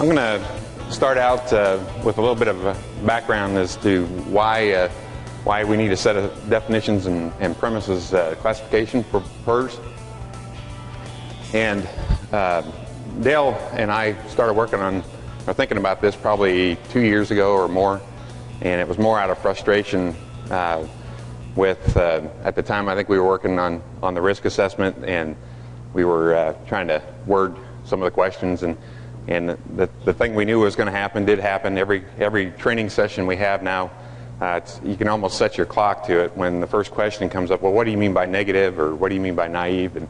I'm going to start out with a little bit of a background as to why we need a set of definitions and premises classification for PRRS. And Dale and I started working on or thinking about this probably 2 years ago or more, and it was more out of frustration with at the time I think we were working on the risk assessment, and we were trying to word some of the questions, and the thing we knew was going to happen did happen. Every training session we have now, you can almost set your clock to it when the first question comes up. Well, what do you mean by negative, or what do you mean by naive?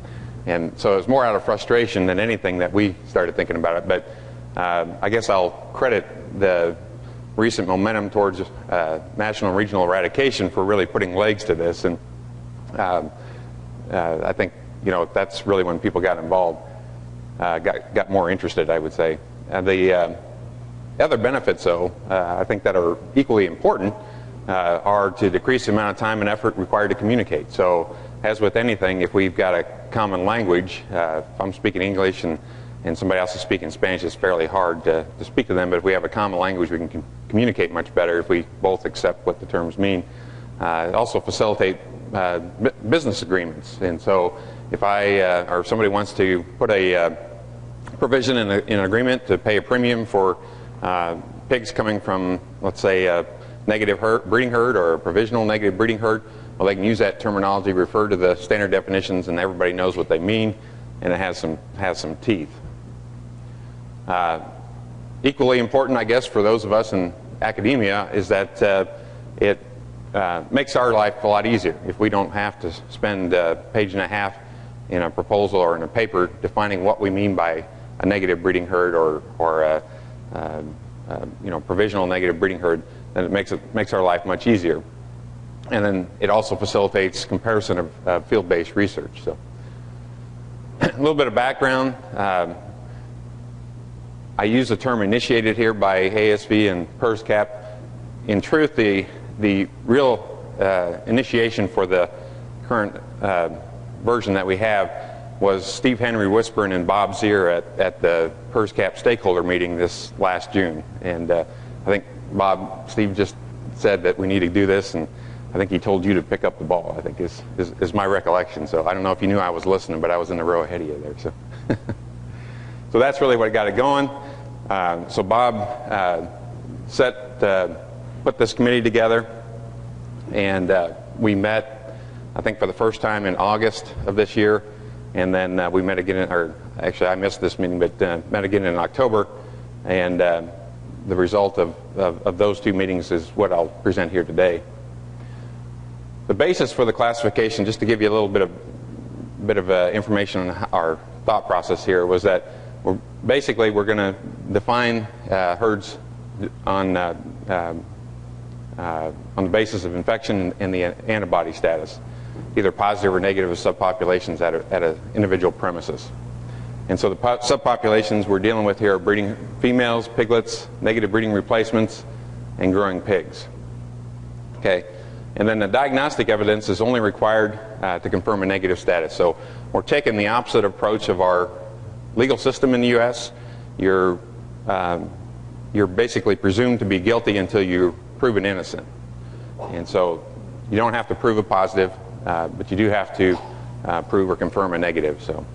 And so it was more out of frustration than anything that we started thinking about it. But I guess I'll credit the recent momentum towards national and regional eradication for really putting legs to this. And I think that's really when people got involved, got more interested, I would say. The other benefits, though, I think that are equally important, are to decrease the amount of time and effort required to communicate. So, as with anything, if we've got a common language, if I'm speaking English and somebody else is speaking Spanish, it's fairly hard to speak to them. But if we have a common language, we can communicate much better if we both accept what the terms mean. It also facilitate business agreements. And so, if or somebody wants to put a provision in an agreement to pay a premium for pigs coming from, let's say, a negative breeding herd or a provisional negative breeding herd, well, they can use that terminology, refer to the standard definitions, and everybody knows what they mean, and it has some teeth. Equally important, I guess, for those of us in academia is that it makes our life a lot easier. If we don't have to spend a page and a half in a proposal or in a paper defining what we mean by a negative breeding herd or a provisional negative breeding herd, then it makes our life much easier. And then it also facilitates comparison of field-based research. So, a little bit of background. I use the term initiated here by ASV and PRRSCAP. In truth, the real initiation for the current version that we have was Steve Henry Whispering and Bob Zier at the PRRSCAP stakeholder meeting this last June. And I think Steve just said that we need to do this, and I think he told you to pick up the ball, I think is my recollection. So I don't know if you knew I was listening, but I was in the row ahead of you there. So, so that's really what got it going. So Bob put this committee together, and we met, I think, for the first time in August of this year, and then we met again, or actually I missed this meeting, but met again in October, and the result of those two meetings is what I'll present here today. The basis for the classification, just to give you a little bit of information on our thought process here, was that we're going to define herds on the basis of infection and the antibody status, either positive or negative of subpopulations at an individual premises. And so the subpopulations we're dealing with here are breeding females, piglets, negative breeding replacements, and growing pigs. Okay. And then the diagnostic evidence is only required to confirm a negative status. So we're taking the opposite approach of our legal system in the U.S. You're basically presumed to be guilty until you're proven innocent. And so you don't have to prove a positive, but you do have to prove or confirm a negative. So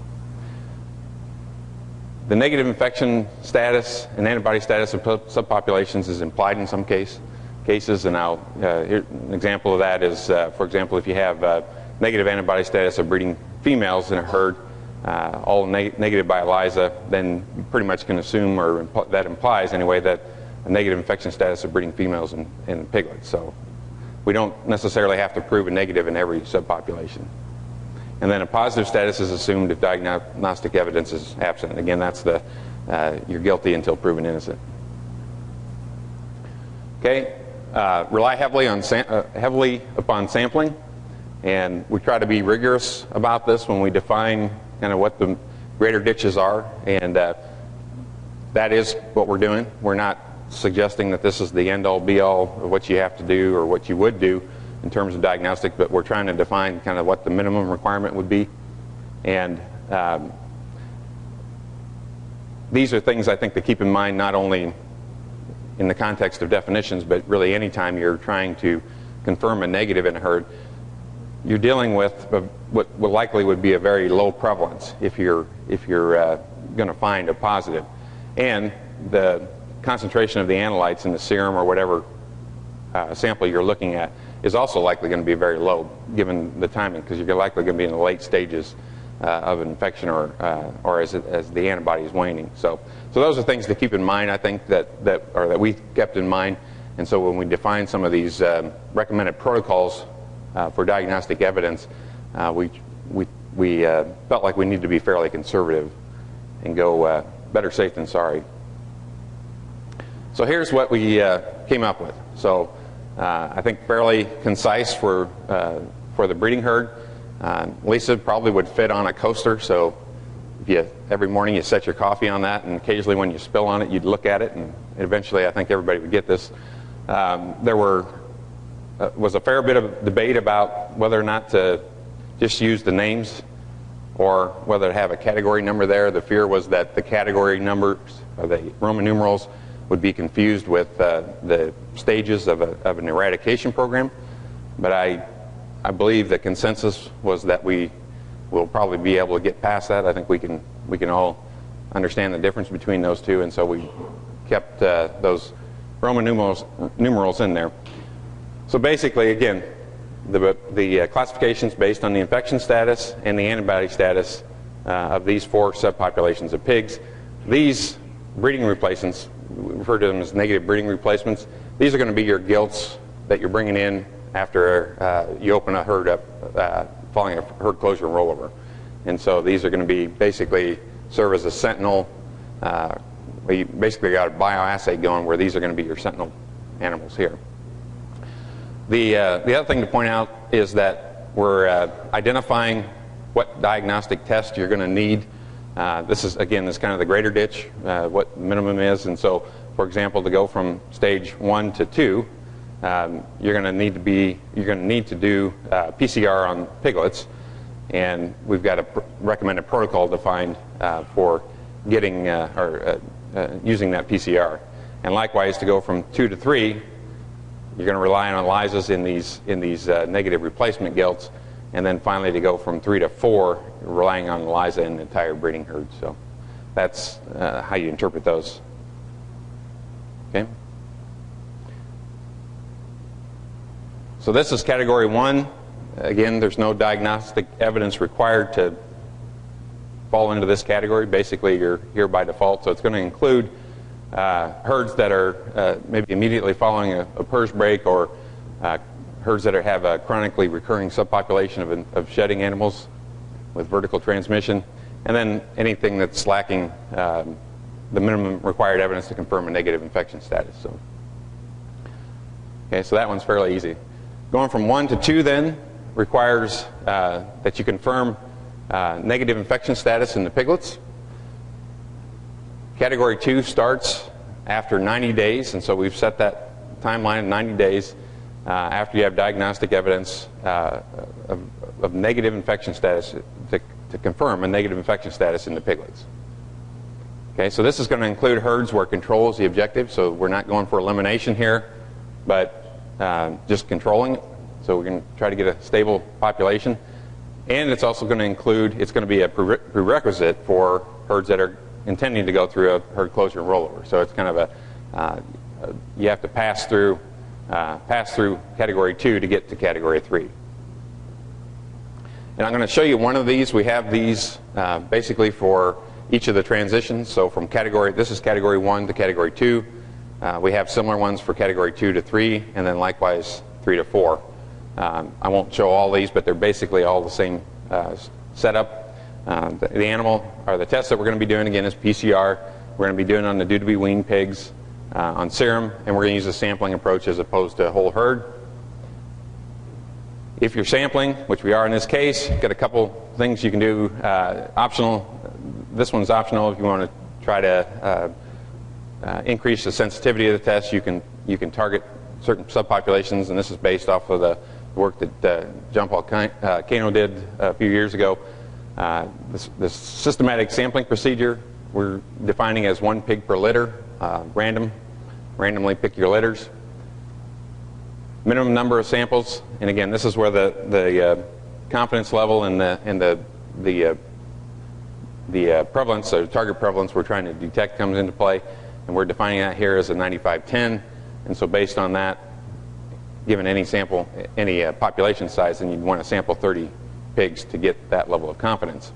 the negative infection status and antibody status of subpopulations is implied in some cases, and here, an example of that is, for example, if you have negative antibody status of breeding females in a herd, all negative by ELISA, then you pretty much can assume, or that implies anyway, that a negative infection status of breeding females in piglets. So we don't necessarily have to prove a negative in every subpopulation. And then a positive status is assumed if diagnostic evidence is absent. Again, that's you're guilty until proven innocent. Okay. Rely heavily upon sampling, and we try to be rigorous about this when we define kind of what the greater ditches are, and that is what we're doing. We're not suggesting that this is the end-all be-all of what you have to do or what you would do in terms of diagnostic, but we're trying to define kind of what the minimum requirement would be. And these are things I think to keep in mind, not only in the context of definitions, but really anytime you're trying to confirm a negative in a herd. You're dealing with what likely would be a very low prevalence if you're going to find a positive, and the concentration of the analytes in the serum or whatever sample you're looking at is also likely going to be very low given the timing, because you're likely going to be in the late stages of an infection or as the antibody is waning. So those are things to keep in mind, I think, that we kept in mind. And so when we define some of these recommended protocols for diagnostic evidence, we felt like we need to be fairly conservative and go better safe than sorry. So here's what we came up with. So I think fairly concise for the breeding herd. Lisa probably would fit on a coaster, so if every morning you set your coffee on that, and occasionally when you spill on it, you'd look at it, and eventually I think everybody would get this. There was a fair bit of debate about whether or not to just use the names or whether to have a category number there. The fear was that the category numbers, or the Roman numerals, would be confused with the stages of an eradication program. But I believe the consensus was that we will probably be able to get past that. I think we can all understand the difference between those two, and so we kept those Roman numerals in there. So basically, again, the classifications based on the infection status and the antibody status of these 4 subpopulations of pigs. These breeding replacements, we refer to them as negative breeding replacements. These are going to be your gilts that you're bringing in after you open a herd up following a herd closure and rollover. And so these are going to be basically serve as a sentinel. We basically got a bioassay going where these are going to be your sentinel animals here. The other thing to point out is that we're identifying what diagnostic test you're going to need. This is, again, this kind of the greater ditch, what minimum is. And so, for example, to go from stage 1 to 2, you're going to need to do PCR on piglets, and we've got a recommended protocol defined for getting using that PCR. And likewise, to go from 2 to 3, you're going to rely on ELISAs in these negative replacement gilts, and then finally to go from 3 to 4, relying on ELISA in the entire breeding herd. So that's how you interpret those. Okay. So this is category 1. Again, there's no diagnostic evidence required to fall into this category. Basically, you're here by default. So it's going to include herds that are maybe immediately following a PRRS break, or herds that have a chronically recurring subpopulation of shedding animals with vertical transmission, and then anything that's lacking the minimum required evidence to confirm a negative infection status. So, okay, so that one's fairly easy. Going from 1 to 2 then requires that you confirm negative infection status in the piglets. Category 2 starts after 90 days, and so we've set that timeline of 90 days after you have diagnostic evidence of negative infection status to confirm a negative infection status in the piglets. Okay, so this is going to include herds where control is the objective, so we're not going for elimination here, but just controlling it. So we're going to try to get a stable population. And it's also going to include, it's going to be a prerequisite for herds that are intending to go through a herd closure and rollover. So it's kind of you have to pass through category 2 to get to category 3. And I'm going to show you one of these. We have these basically for each of the transitions. So from this is category 1 to category 2. We have similar ones for category 2 to 3, and then likewise 3 to 4. I won't show all these, but they're basically all the same setup. The animal, or the test that we're going to be doing again is PCR. We're going to be doing on the due-to-be-weaned pigs on serum, and we're going to use a sampling approach as opposed to a whole herd. If you're sampling, which we are in this case, got a couple things you can do. Optional. This one's optional if you want to try to increase the sensitivity of the test. You can target certain subpopulations, and this is based off of the work that John Paul Cano did a few years ago. This systematic sampling procedure we're defining as 1 pig per litter, randomly pick your litters. Minimum number of samples, and again, this is where the confidence level and the prevalence, or target prevalence we're trying to detect comes into play, and we're defining that here as a 95-10, and so based on that, given any sample, any population size, then you'd want to sample 30 pigs to get that level of confidence.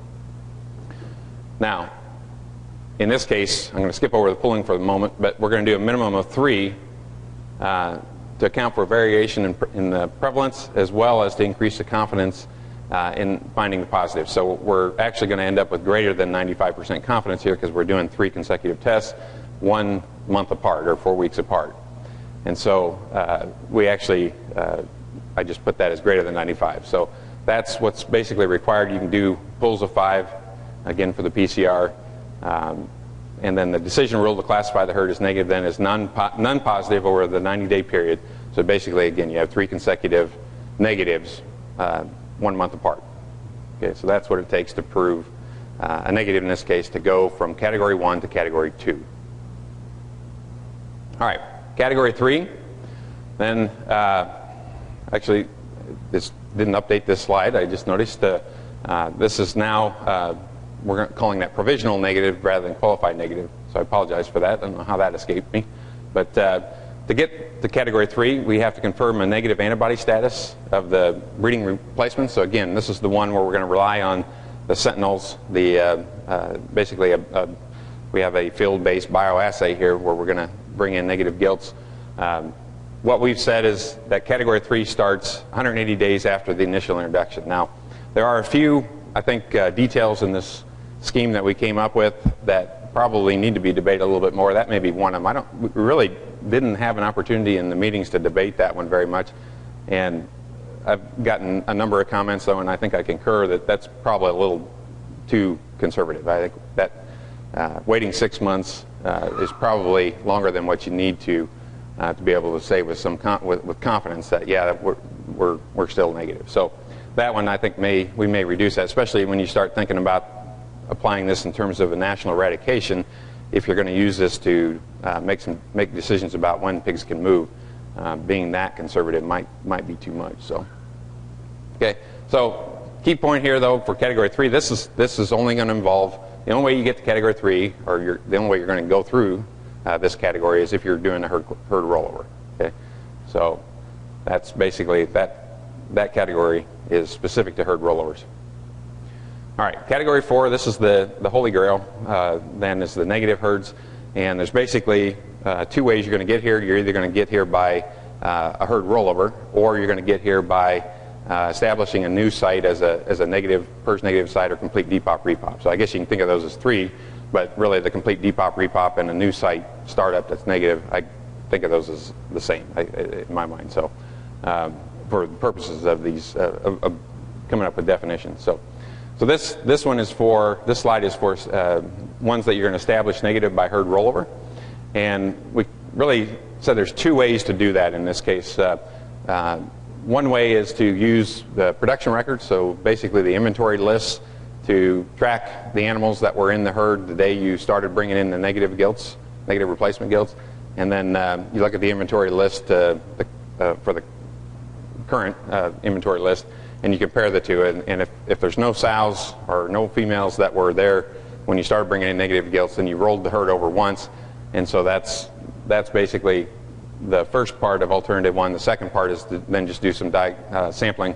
Now, in this case, I'm going to skip over the pooling for the moment, but we're going to do a minimum of 3 to account for variation in the prevalence, as well as to increase the confidence in finding the positive. So we're actually going to end up with greater than 95% confidence here, because we're doing 3 consecutive tests 1 month apart, or 4 weeks apart. And so we actually, I just put that as greater than 95. So that's what's basically required. You can do pools of 5, again, for the PCR. And then the decision rule to classify the herd as negative then is none positive over the 90-day period. So basically, again, you have 3 consecutive negatives 1 month apart. Okay, so that's what it takes to prove a negative in this case, to go from category 1 to category 2. All right, category 3. Then, actually, this didn't update this slide. I just noticed this is now, we're calling that provisional negative rather than qualified negative. So I apologize for that. I don't know how that escaped me. But to get to category 3, we have to confirm a negative antibody status of the breeding replacement. So again, this is the one where we're going to rely on the sentinels. Basically, we have a field-based bioassay here where we're going to bring in negative gilts. What we've said is that category 3 starts 180 days after the initial introduction. Now, there are a few, I think, details in this scheme that we came up with that probably need to be debated a little bit more. That may be one of them. We really didn't have an opportunity in the meetings to debate that one very much. And I've gotten a number of comments, though, and I think I concur that that's probably a little too conservative. I think that waiting 6 months is probably longer than what you need to be able to say with some with confidence that, yeah, we're still negative. So that one, I think, we may reduce that, especially when you start thinking about applying this in terms of a national eradication. If you're going to use this to make decisions about when pigs can move, being that conservative might be too much. So, okay. So key point here, though, for category 3, this is only going to involve, the only way you get to category 3, or the only way you're going to go through this category, is if you're doing a herd rollover. Okay. So that's basically that category is specific to herd rollovers. All right, category 4, this is the holy grail, then is the negative herds. And there's basically 2 ways you're going to get here. You're either going to get here by a herd rollover, or you're going to get here by establishing a new site as a negative, first negative site, or complete depop repop. So I guess you can think of those as 3, but really the complete depop repop and a new site startup that's negative, I think of those as the same in my mind. So for the purposes of these, of coming up with definitions. So this one is for, this slide is for ones that you're going to establish negative by herd rollover. And we really said there's 2 ways to do that in this case. One way is to use the production records, so basically the inventory lists, to track the animals that were in the herd the day you started bringing in the negative gilts, negative replacement gilts. And then you look at the inventory list for the current inventory list, and you compare the 2, and if there's no sows or no females that were there when you started bringing in negative gilts, then you rolled the herd over once. And so that's basically the first part of alternative 1. The second part is to then just do some sampling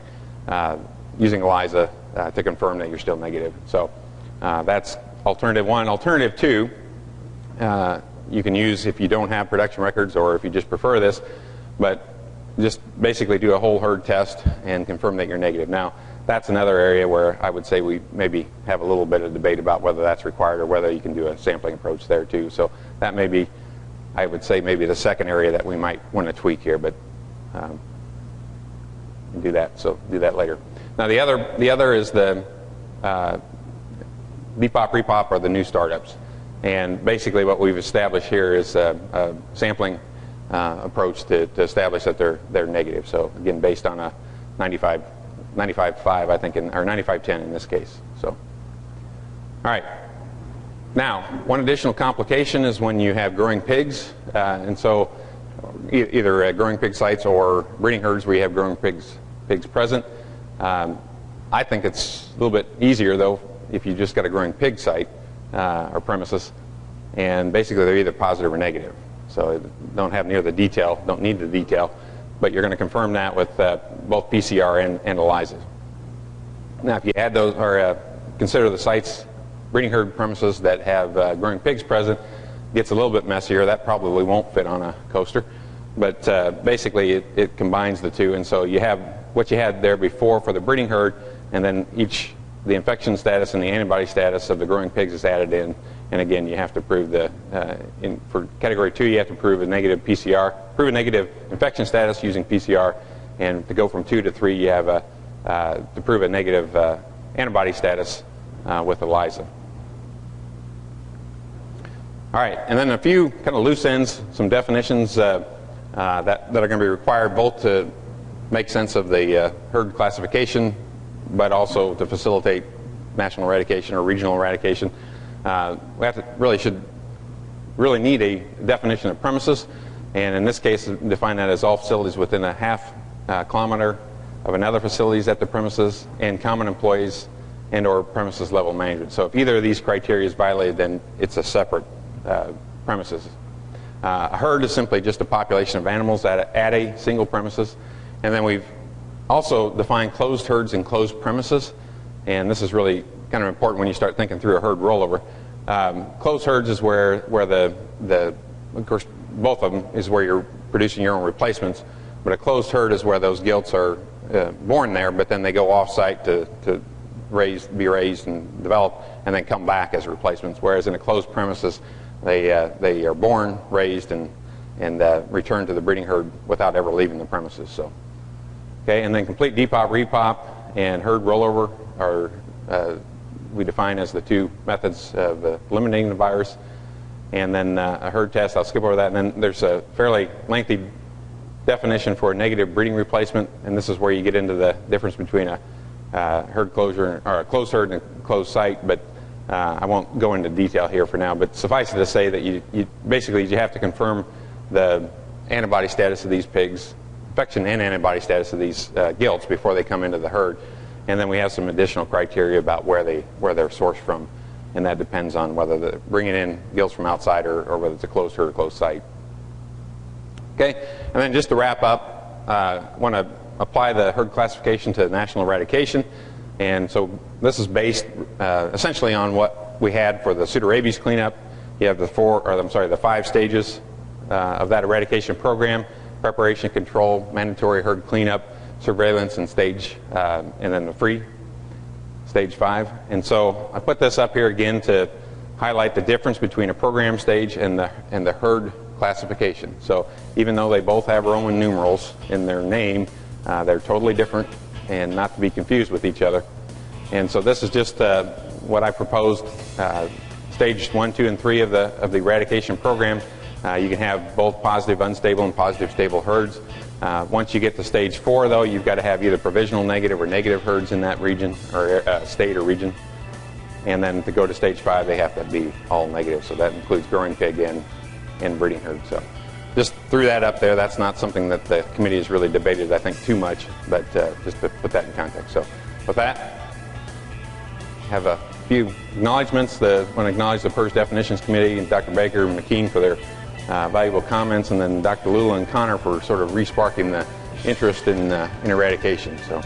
using ELISA to confirm that you're still negative. So that's alternative 1. Alternative 2, you can use if you don't have production records, or if you just prefer this, but just basically do a whole herd test and confirm that you're negative. Now, that's another area where I would say we maybe have a little bit of debate about whether that's required or whether you can do a sampling approach there too. So that may be, I would say, maybe the second area that we might want to tweak here, but do that. So do that later. Now the other is the depop repop, or the new startups. And basically what we've established here is a sampling approach to establish that they're negative. So again, based on a 95.5, I think, or 95.10 in this case. So, all right. Now, one additional complication is when you have growing pigs, and so either growing pig sites or breeding herds where you have growing pigs present. I think it's a little bit easier, though, if you just got a growing pig site or premises, and basically they're either positive or negative. So don't have near the detail, don't need the detail, but you're going to confirm that with both PCR and ELISA. Now, if you add those or consider the sites, breeding herd premises that have growing pigs present, gets a little bit messier. That probably won't fit on a coaster, but basically it combines the two, and so you have what you had there before for the breeding herd, and then the infection status and the antibody status of the growing pigs is added in. And again, you have to prove for category 2, you have to prove a negative PCR, prove a negative infection status using PCR, and to go from 2 to 3, you have to prove a negative antibody status with ELISA. All right, and then a few kind of loose ends, some definitions that are going to be required both to make sense of the herd classification, but also to facilitate national eradication or regional eradication. We should really need a definition of premises, and in this case define that as all facilities within a half kilometer of another facilities at the premises and common employees and or premises level management. So if either of these criteria is violated, then it's a separate premises. A herd is simply just a population of animals at a single premises, and then we've also defined closed herds and closed premises, and this is really kind of important when you start thinking through a herd rollover. Closed herds is where of course both of them is where you're producing your own replacements, but a closed herd is where those gilts are born there, but then they go off-site to be raised and develop, and then come back as replacements. Whereas in a closed premises, they are born, raised, and return to the breeding herd without ever leaving the premises. So, okay, and then complete depop, repop, and herd rollover are we define as the two methods of eliminating the virus. And then a herd test, I'll skip over that. And then there's a fairly lengthy definition for a negative breeding replacement, and this is where you get into the difference between a herd closure or a closed herd and a closed site, but I won't go into detail here for now. But suffice it to say that you basically have to confirm the antibody status of these pigs, infection and antibody status of these gilts before they come into the herd. And then we have some additional criteria about where they're sourced from, and that depends on whether they're bringing in gilts from outside or whether it's a closed herd or closed site. Okay, and then just to wrap up, I want to apply the herd classification to national eradication, and so this is based essentially on what we had for the pseudorabies cleanup. You have the 5 stages of that eradication program: preparation, control, mandatory herd cleanup, surveillance, and and then the free, stage 5. And so I put this up here again to highlight the difference between a program stage and the herd classification. So even though they both have Roman numerals in their name, they're totally different and not to be confused with each other. And so this is just what I proposed, stage 1, 2, and 3 of the eradication program. You can have both positive unstable and positive stable herds. Once you get to stage 4, though, you've got to have either provisional negative or negative herds in that region or state or region. And then to go to stage 5, they have to be all negative. So that includes growing pig and breeding herd. So just threw that up there. That's not something that the committee has really debated, I think, too much, but just to put that in context. So with that, have a few acknowledgments. I want to acknowledge the PRRS Definitions Committee and Dr. Baker and McKean for their valuable comments, and then Dr. Lula and Connor for sort of re-sparking the interest in eradication. So.